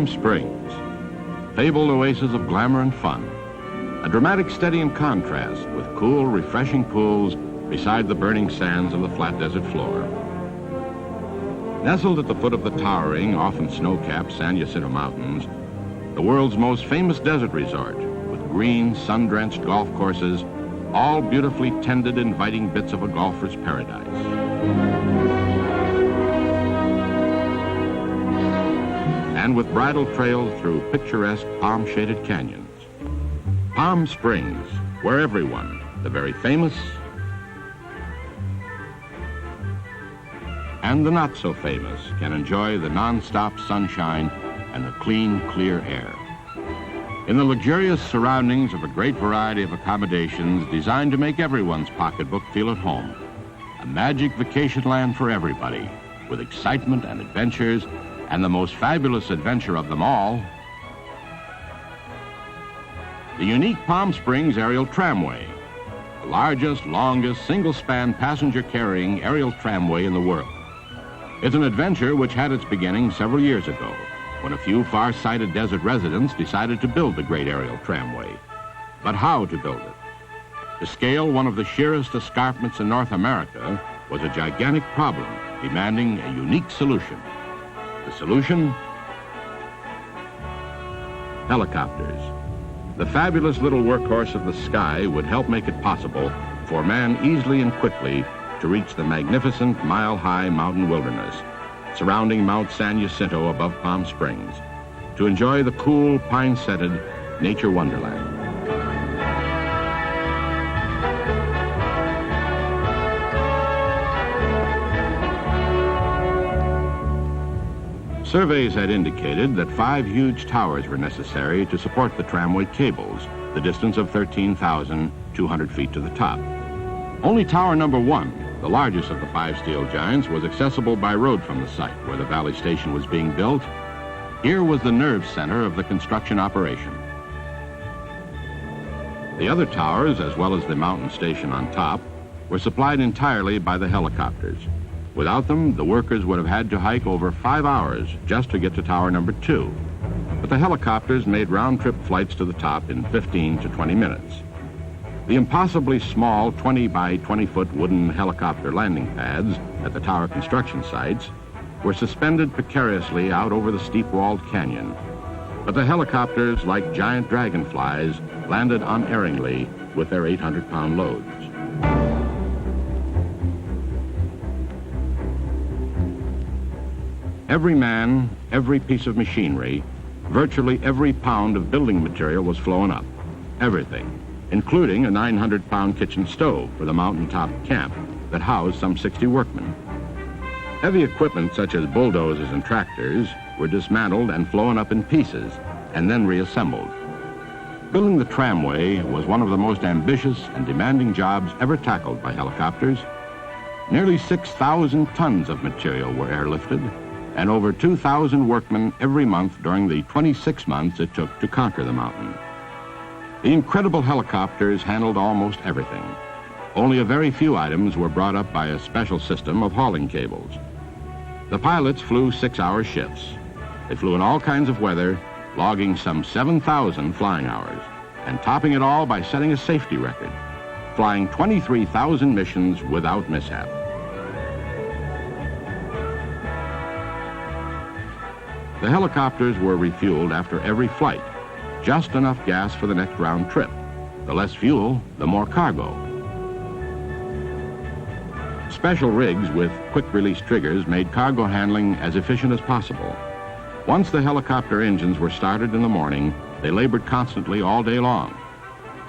Springs, fabled oasis of glamour and fun. A dramatic study in contrast with cool, refreshing pools beside the burning sands of the flat desert floor. Nestled at the foot of the towering, often snow-capped San Jacinto Mountains, the world's most famous desert resort, with green, sun-drenched golf courses, all beautifully tended, inviting bits of a golfer's paradise. And with bridle trails through picturesque palm-shaded canyons. Palm Springs, where everyone, the very famous and the not-so-famous, can enjoy the non-stop sunshine and the clean, clear air. In the luxurious surroundings of a great variety of accommodations designed to make everyone's pocketbook feel at home. A magic vacation land for everybody, with excitement and adventures, and the most fabulous adventure of them all, the unique Palm Springs Aerial Tramway, the largest, longest, single-span passenger-carrying aerial tramway in the world. It's an adventure which had its beginning several years ago, when a few far-sighted desert residents decided to build the great aerial tramway. But how to build it? To scale one of the sheerest escarpments in North America was a gigantic problem, demanding a unique solution. The solution? Helicopters. The fabulous little workhorse of the sky would help make it possible for man easily and quickly to reach the magnificent mile-high mountain wilderness surrounding Mount San Jacinto above Palm Springs, to enjoy the cool, pine-scented nature wonderland. Surveys had indicated that 5 huge towers were necessary to support the tramway cables, the distance of 13,200 feet to the top. Only Tower number 1, the largest of the 5 steel giants, was accessible by road from the site where the Valley Station was being built. Here was the nerve center of the construction operation. The other towers, as well as the mountain station on top, were supplied entirely by the helicopters. Without them, the workers would have had to hike over 5 hours just to get to Tower number 2. But the helicopters made round-trip flights to the top in 15 to 20 minutes. The impossibly small 20 by 20-foot wooden helicopter landing pads at the tower construction sites were suspended precariously out over the steep-walled canyon. But the helicopters, like giant dragonflies, landed unerringly with their 800-pound loads. Every man, every piece of machinery, virtually every pound of building material was flown up. Everything, including a 900-pound kitchen stove for the mountaintop camp that housed some 60 workmen. Heavy equipment such as bulldozers and tractors were dismantled and flown up in pieces and then reassembled. Building the tramway was one of the most ambitious and demanding jobs ever tackled by helicopters. Nearly 6,000 tons of material were airlifted, and over 2,000 workmen every month during the 26 months it took to conquer the mountain. The incredible helicopters handled almost everything. Only a very few items were brought up by a special system of hauling cables. The pilots flew 6-hour shifts. They flew in all kinds of weather, logging some 7,000 flying hours, and topping it all by setting a safety record, flying 23,000 missions without mishap. The helicopters were refueled after every flight, just enough gas for the next round trip. The less fuel, the more cargo. Special rigs with quick-release triggers made cargo handling as efficient as possible. Once the helicopter engines were started in the morning, they labored constantly all day long.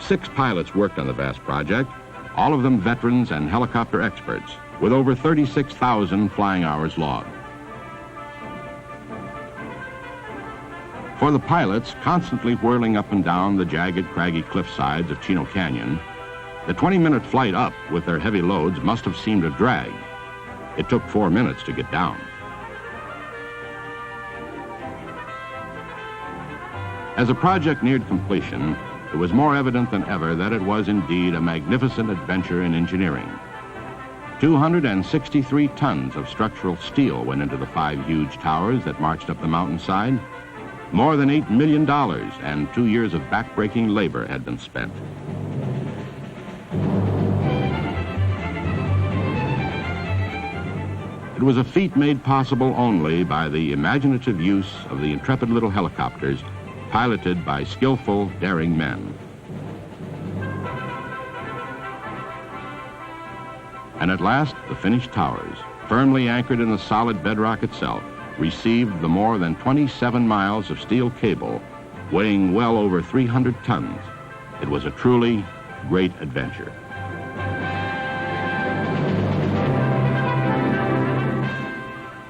6 pilots worked on the vast project, all of them veterans and helicopter experts, with over 36,000 flying hours logged. For the pilots, constantly whirling up and down the jagged, craggy cliff sides of Chino Canyon, the 20-minute flight up with their heavy loads must have seemed a drag. It took 4 minutes to get down. As the project neared completion, it was more evident than ever that it was indeed a magnificent adventure in engineering. 263 tons of structural steel went into the 5 huge towers that marched up the mountainside. More than $8 million and 2 years of backbreaking labor had been spent. It was a feat made possible only by the imaginative use of the intrepid little helicopters piloted by skillful, daring men. And at last, the finished towers, firmly anchored in the solid bedrock itself, received the more than 27 miles of steel cable, weighing well over 300 tons. It was a truly great adventure.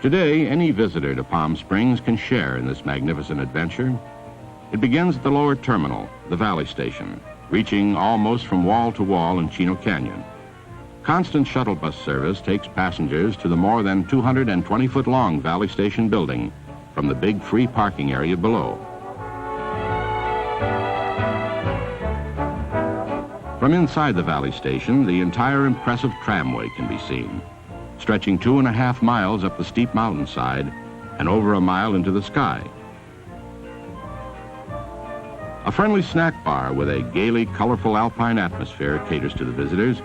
Today, any visitor to Palm Springs can share in this magnificent adventure. It begins at the lower terminal, the Valley Station, reaching almost from wall to wall in Chino Canyon. Constant shuttle bus service takes passengers to the more than 220-foot-long Valley Station building from the big free parking area below. From inside the Valley Station, the entire impressive tramway can be seen, stretching 2.5 miles up the steep mountainside and over a mile into the sky. A friendly snack bar with a gaily colorful alpine atmosphere caters to the visitors,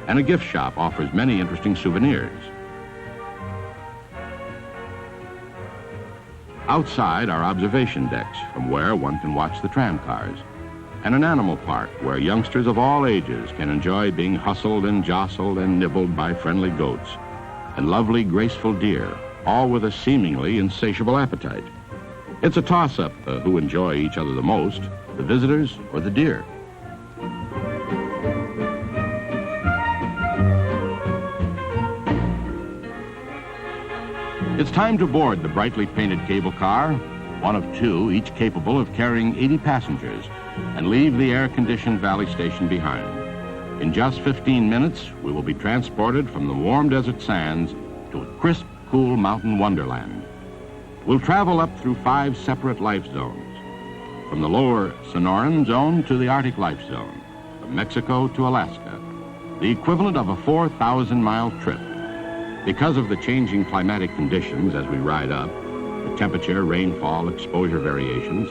and a gift shop offers many interesting souvenirs. Outside are observation decks from where one can watch the tram cars, and an animal park where youngsters of all ages can enjoy being hustled and jostled and nibbled by friendly goats and lovely, graceful deer, all with a seemingly insatiable appetite. It's a toss-up who enjoy each other the most, the visitors or the deer. It's time to board the brightly painted cable car, one of two, each capable of carrying 80 passengers, and leave the air-conditioned Valley Station behind. In just 15 minutes, we will be transported from the warm desert sands to a crisp, cool mountain wonderland. We'll travel up through 5 separate life zones, from the lower Sonoran zone to the Arctic life zone, from Mexico to Alaska, the equivalent of a 4,000-mile trip. Because of the changing climatic conditions as we ride up, the temperature, rainfall, exposure variations,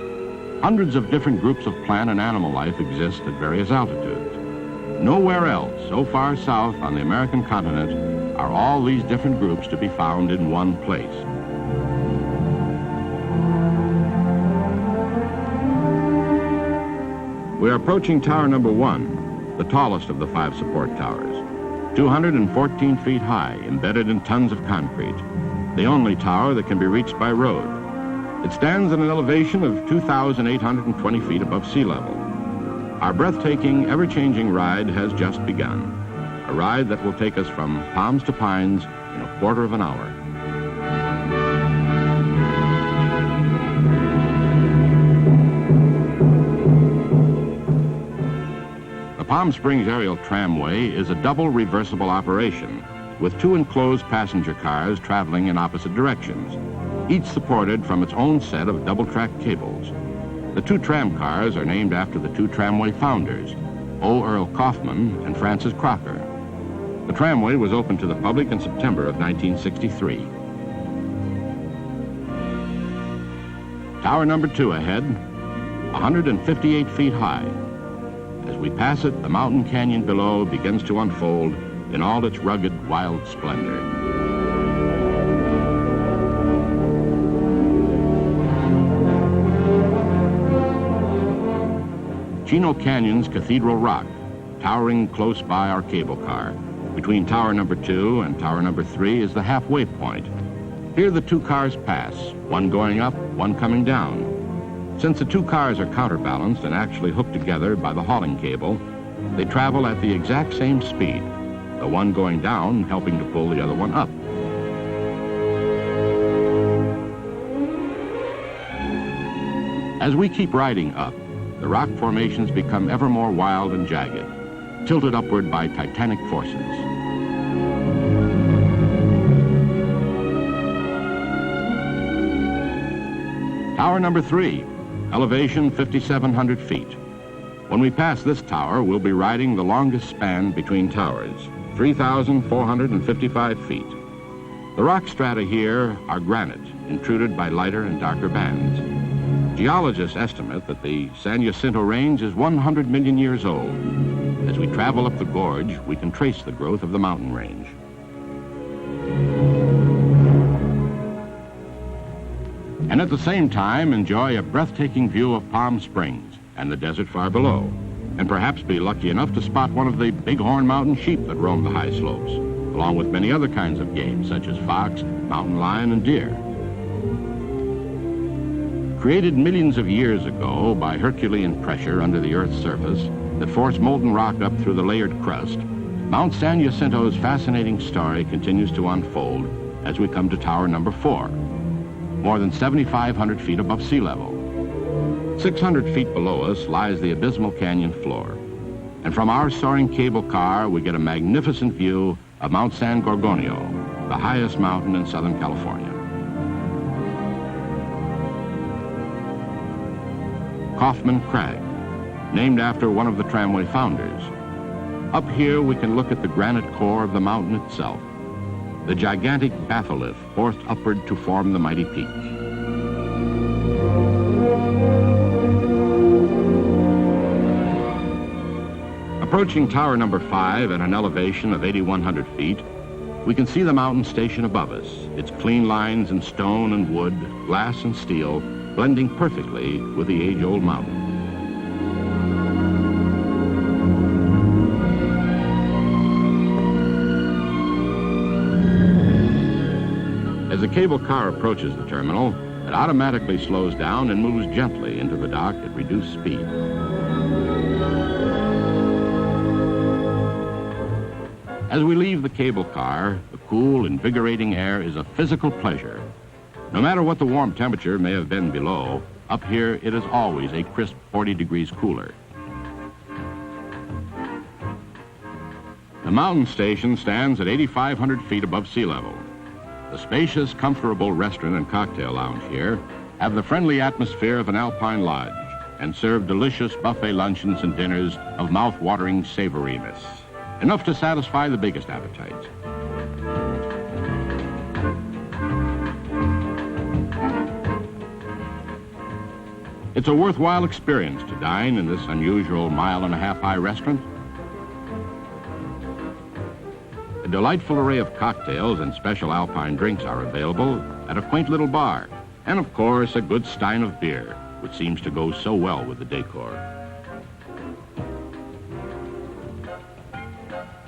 hundreds of different groups of plant and animal life exist at various altitudes. Nowhere else so far south on the American continent are all these different groups to be found in one place. We are approaching tower number 1, the tallest of the 5 support towers. 214 feet high, embedded in tons of concrete, the only tower that can be reached by road. It stands at an elevation of 2,820 feet above sea level. Our breathtaking, ever-changing ride has just begun, a ride that will take us from palms to pines in a quarter of an hour. The Palm Springs Aerial Tramway is a double reversible operation with 2 enclosed passenger cars traveling in opposite directions, each supported from its own set of double-track cables. The 2 tram cars are named after the 2 tramway founders, O. Earl Kaufman and Francis Crocker. The tramway was opened to the public in September of 1963. Tower number 2 ahead, 158 feet high. As we pass it, the mountain canyon below begins to unfold in all its rugged, wild splendor. Chino Canyon's Cathedral Rock, towering close by our cable car. Between tower number 2 and tower number 3 is the halfway point. Here the 2 cars pass, one going up, one coming down. Since the 2 cars are counterbalanced and actually hooked together by the hauling cable, they travel at the exact same speed, the one going down helping to pull the other one up. As we keep riding up, the rock formations become ever more wild and jagged, tilted upward by titanic forces. Tower number 3, elevation 5,700 feet. When we pass this tower, we'll be riding the longest span between towers, 3,455 feet. The rock strata here are granite, intruded by lighter and darker bands. Geologists estimate that the San Jacinto Range is 100 million years old. As we travel up the gorge, we can trace the growth of the mountain range. And at the same time, enjoy a breathtaking view of Palm Springs and the desert far below, and perhaps be lucky enough to spot one of the bighorn mountain sheep that roam the high slopes, along with many other kinds of game, such as fox, mountain lion, and deer. Created millions of years ago by Herculean pressure under the Earth's surface that forced molten rock up through the layered crust, Mount San Jacinto's fascinating story continues to unfold as we come to Tower Number 4, more than 7,500 feet above sea level. 600 feet below us lies the abysmal canyon floor, and from our soaring cable car we get a magnificent view of Mount San Gorgonio, the highest mountain in Southern California. Kaufman Crag, named after one of the tramway founders. Up here we can look at the granite core of the mountain itself, the gigantic batholith forced upward to form the mighty peak. Approaching Tower Number 5 at an elevation of 8,100 feet, we can see the mountain station above us, its clean lines in stone and wood, glass and steel, blending perfectly with the age-old mountain. As the cable car approaches the terminal, it automatically slows down and moves gently into the dock at reduced speed. As we leave the cable car, the cool, invigorating air is a physical pleasure. No matter what the warm temperature may have been below, up here it is always a crisp 40 degrees cooler. The mountain station stands at 8,500 feet above sea level. The spacious, comfortable restaurant and cocktail lounge here have the friendly atmosphere of an alpine lodge and serve delicious buffet luncheons and dinners of mouth-watering savoriness, enough to satisfy the biggest appetites. It's a worthwhile experience to dine in this unusual mile-and-a-half-high restaurant. A delightful array of cocktails and special alpine drinks are available at a quaint little bar, and of course a good stein of beer, which seems to go so well with the decor.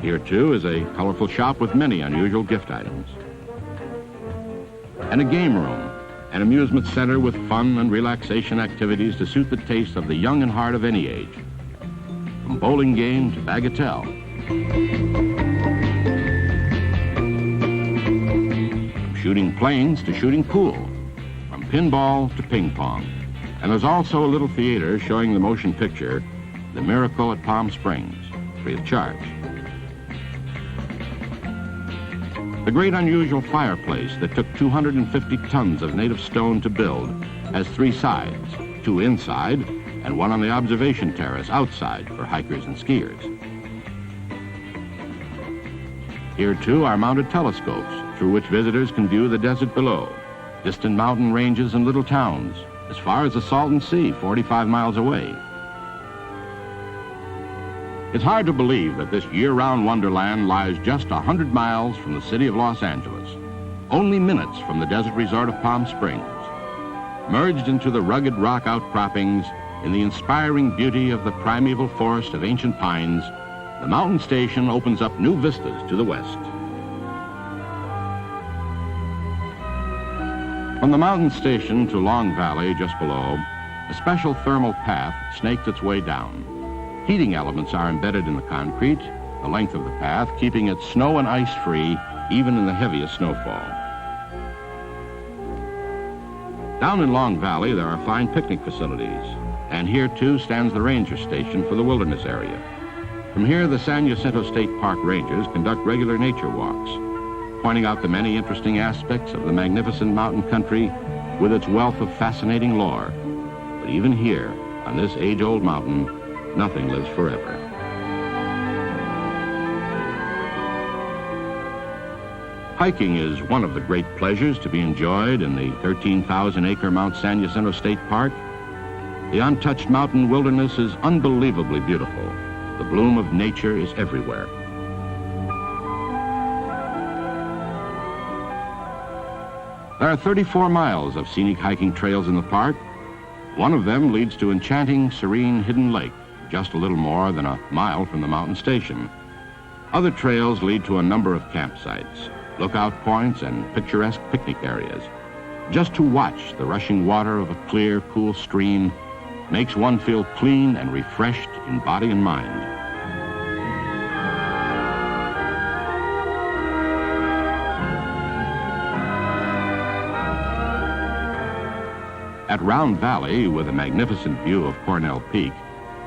Here too is a colorful shop with many unusual gift items, and a game room, an amusement center with fun and relaxation activities to suit the taste of the young and heart of any age, from bowling game to bagatelle. From shooting planes to shooting pool, from pinball to ping pong. And there's also a little theater showing the motion picture, The Miracle at Palm Springs, free of charge. The great unusual fireplace that took 250 tons of native stone to build has 3 sides, 2 inside and 1 on the observation terrace outside for hikers and skiers. Here too are mounted telescopes through which visitors can view the desert below, distant mountain ranges and little towns, as far as the Salton Sea, 45 miles away. It's hard to believe that this year-round wonderland lies just 100 miles from the city of Los Angeles, only minutes from the desert resort of Palm Springs. Merged into the rugged rock outcroppings in the inspiring beauty of the primeval forest of ancient pines, the mountain station opens up new vistas to the west. From the mountain station to Long Valley just below, a special thermal path snakes its way down. Heating elements are embedded in the concrete, the length of the path, keeping it snow and ice free even in the heaviest snowfall. Down in Long Valley, there are fine picnic facilities, and here too stands the ranger station for the wilderness area. From here, the San Jacinto State Park Rangers conduct regular nature walks, pointing out the many interesting aspects of the magnificent mountain country with its wealth of fascinating lore. But even here, on this age-old mountain, nothing lives forever. Hiking is one of the great pleasures to be enjoyed in the 13,000-acre Mount San Jacinto State Park, The untouched mountain wilderness is unbelievably beautiful. The bloom of nature is everywhere. There are 34 miles of scenic hiking trails in the park. One of them leads to enchanting, serene Hidden Lake, just a little more than a mile from the mountain station. Other trails lead to a number of campsites, lookout points, and picturesque picnic areas. Just to watch the rushing water of a clear, cool stream makes one feel clean and refreshed in body and mind. At Round Valley, with a magnificent view of Cornell Peak,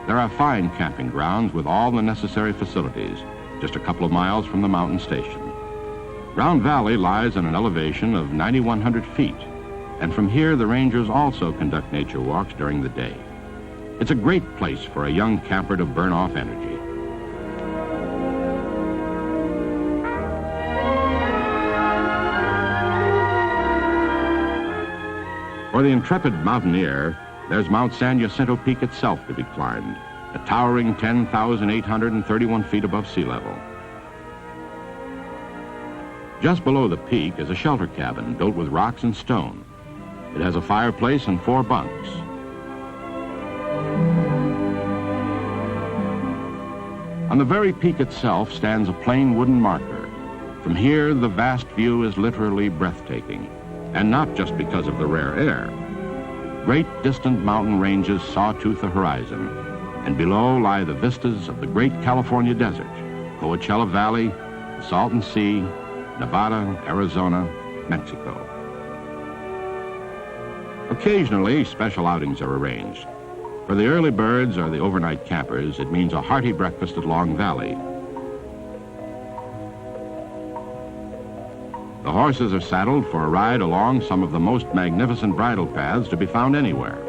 there are fine camping grounds with all the necessary facilities, just a couple of miles from the mountain station. Round Valley lies on an elevation of 9,100 feet, and from here the rangers also conduct nature walks during the day. It's a great place for a young camper to burn off energy. For the intrepid mountaineer, there's Mount San Jacinto Peak itself to be climbed, a towering 10,831 feet above sea level. Just below the peak is a shelter cabin built with rocks and stone. It has a fireplace and 4 bunks. On the very peak itself stands a plain wooden marker. From here, the vast view is literally breathtaking, and not just because of the rare air. Great distant mountain ranges sawtooth the horizon, and below lie the vistas of the great California desert, Coachella Valley, the Salton Sea, Nevada, Arizona, Mexico. Occasionally, special outings are arranged. For the early birds or the overnight campers, it means a hearty breakfast at Long Valley. The horses are saddled for a ride along some of the most magnificent bridle paths to be found anywhere.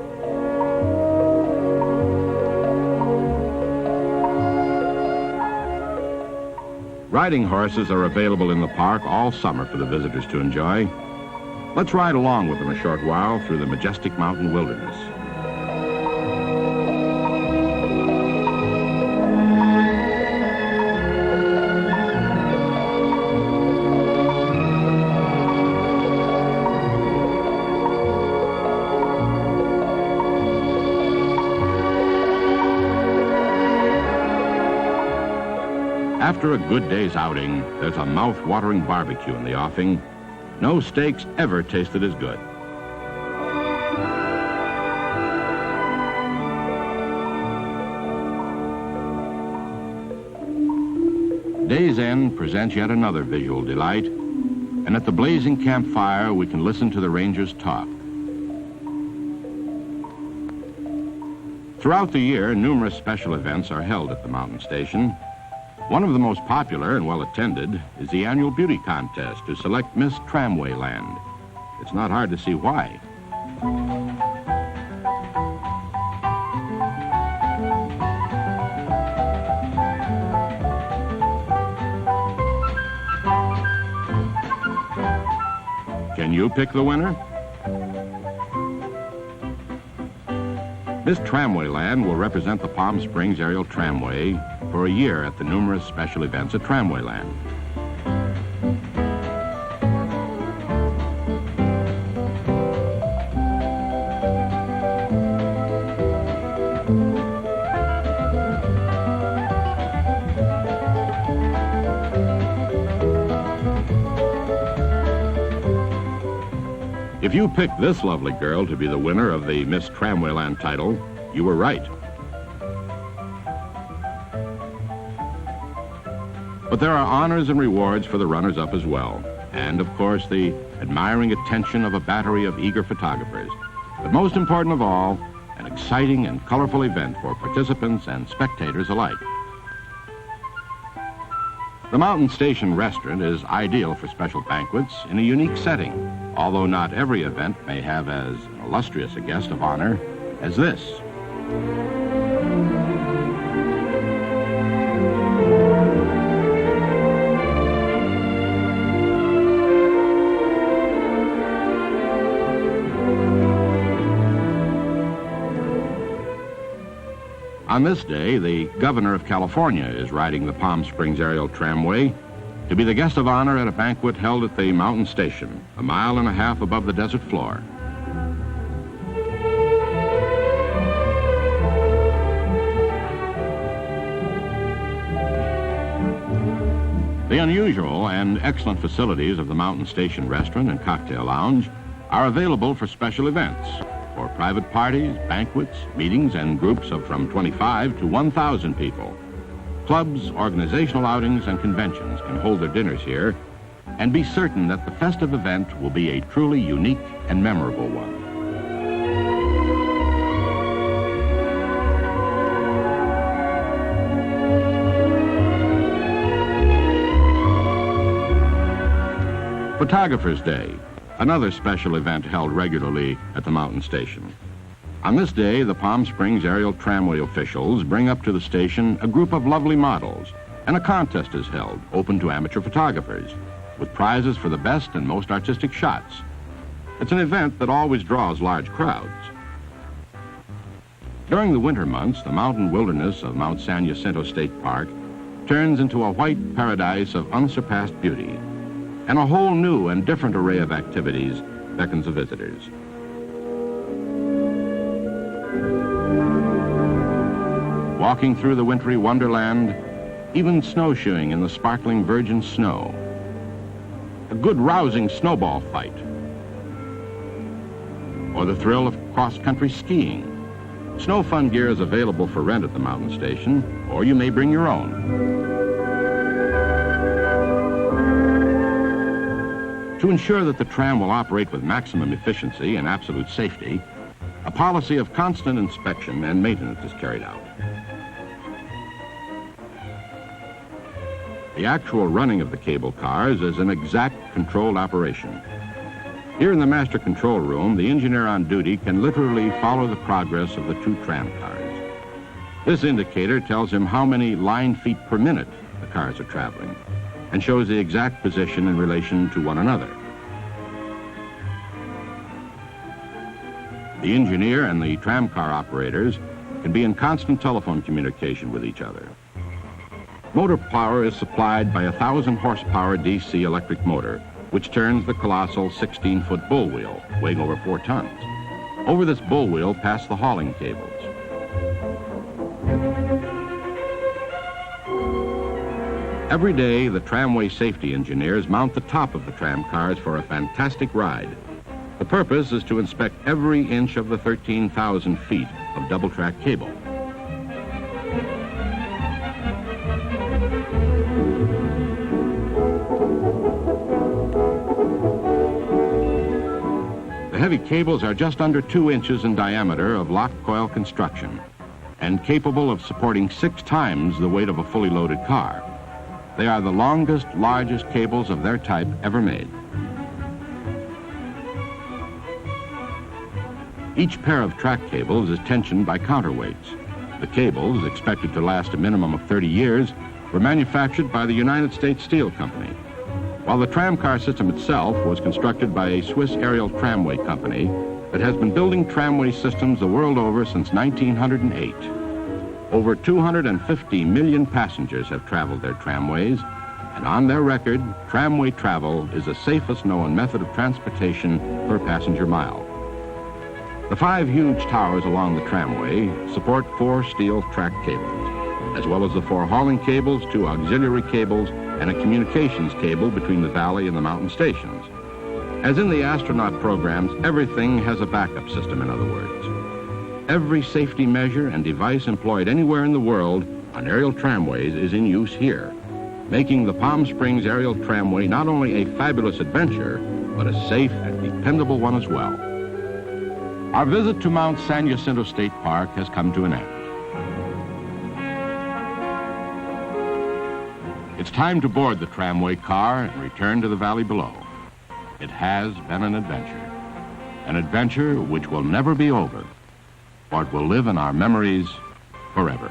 Riding horses are available in the park all summer for the visitors to enjoy. Let's ride along with them a short while through the majestic mountain wilderness. After a good day's outing, there's a mouth-watering barbecue in the offing. No steaks ever tasted as good. Day's End presents yet another visual delight, and at the blazing campfire we can listen to the rangers talk. Throughout the year, numerous special events are held at the mountain station. One of the most popular and well-attended is the annual beauty contest to select Miss Tramway Land. It's not hard to see why. Can you pick the winner? Miss Tramway Land will represent the Palm Springs Aerial Tramway for a year at the numerous special events at Tramway Land. If you picked this lovely girl to be the winner of the Miss Tramway Land title, you were right. But there are honors and rewards for the runners-up as well, and of course the admiring attention of a battery of eager photographers. But most important of all, an exciting and colorful event for participants and spectators alike. The Mountain Station Restaurant is ideal for special banquets in a unique setting, although not every event may have as illustrious a guest of honor as this. On this day, the governor of California is riding the Palm Springs Aerial Tramway to be the guest of honor at a banquet held at the Mountain Station, 1.5 miles above the desert floor. The unusual and excellent facilities of the Mountain Station Restaurant and Cocktail Lounge are available for special events, for private parties, banquets, meetings, and groups of from 25 to 1,000 people. Clubs, organizational outings, and conventions can hold their dinners here and be certain that the festive event will be a truly unique and memorable one. Photographer's Day, another special event held regularly at the Mountain Station. On this day, the Palm Springs Aerial Tramway officials bring up to the station a group of lovely models, and a contest is held, open to amateur photographers, with prizes for the best and most artistic shots. It's an event that always draws large crowds. During the winter months, the mountain wilderness of Mount San Jacinto State Park turns into a white paradise of unsurpassed beauty, and a whole new and different array of activities beckons the visitors. Walking through the wintry wonderland, even snowshoeing in the sparkling virgin snow, a good rousing snowball fight, or the thrill of cross-country skiing. Snow fun gear is available for rent at the Mountain Station, or you may bring your own. To ensure that the tram will operate with maximum efficiency and absolute safety, a policy of constant inspection and maintenance is carried out. The actual running of the cable cars is an exact controlled operation. Here in the master control room, the engineer on duty can literally follow the progress of the two tram cars. This indicator tells him how many line feet per minute the cars are traveling, and shows the exact position in relation to one another. The engineer and the tram car operators can be in constant telephone communication with each other. Motor power is supplied by a 1,000 horsepower DC electric motor, which turns the colossal 16-foot bull wheel, weighing over 4 tons. Over this bull wheel pass the hauling cables. Every day, the tramway safety engineers mount the top of the tram cars for a fantastic ride. The purpose is to inspect every inch of the 13,000 feet of double-track cable. The heavy cables are just under 2 inches in diameter of locked coil construction and capable of supporting 6 times the weight of a fully loaded car. They are the longest, largest cables of their type ever made. Each pair of track cables is tensioned by counterweights. The cables, expected to last a minimum of 30 years, were manufactured by the United States Steel Company, while the tramcar system itself was constructed by a Swiss aerial tramway company that has been building tramway systems the world over since 1908. Over 250 million passengers have traveled their tramways, and on their record, tramway travel is the safest known method of transportation per passenger mile. The 5 huge towers along the tramway support 4 steel track cables, as well as the 4 hauling cables, 2 auxiliary cables, and a communications cable between the valley and the mountain stations. As in the astronaut programs, everything has a backup system, in other words. Every safety measure and device employed anywhere in the world on aerial tramways is in use here, making the Palm Springs Aerial Tramway not only a fabulous adventure, but a safe and dependable one as well. Our visit to Mount San Jacinto State Park has come to an end. It's time to board the tramway car and return to the valley below. It has been an adventure which will never be over, for it will live in our memories forever.